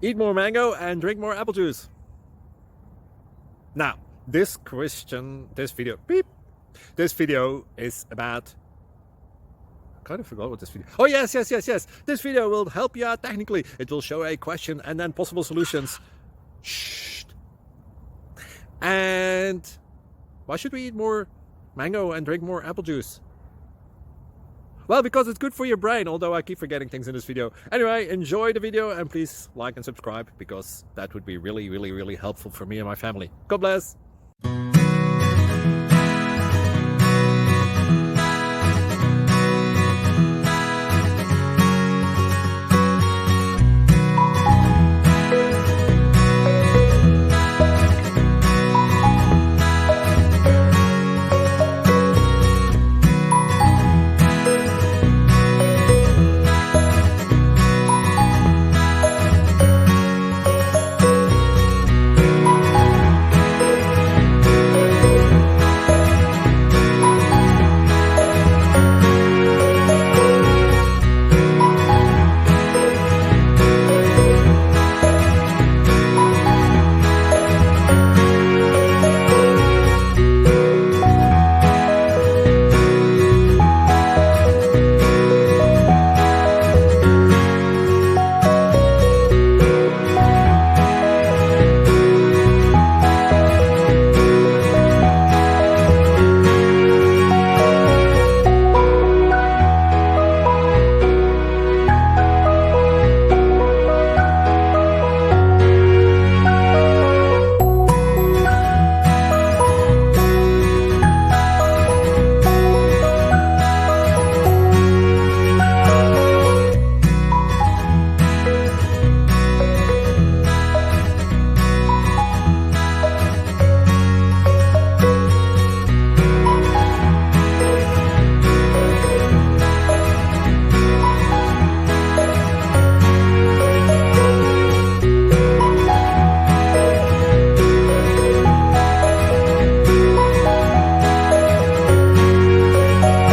Eat more mango and drink more apple juice. Now, this video is about... I kind of forgot what this video... Oh, yes. This video will help you out technically. It will show a question and then possible solutions. Shh. And why should we eat more mango and drink more apple juice? Well, because it's good for your brain, although I keep forgetting things in this video. Anyway, enjoy the video and please like and subscribe, because that would be really helpful for me and my family. God bless!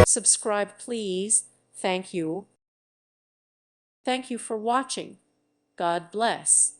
Subscribe, please. Thank you. Thank you for watching. God bless.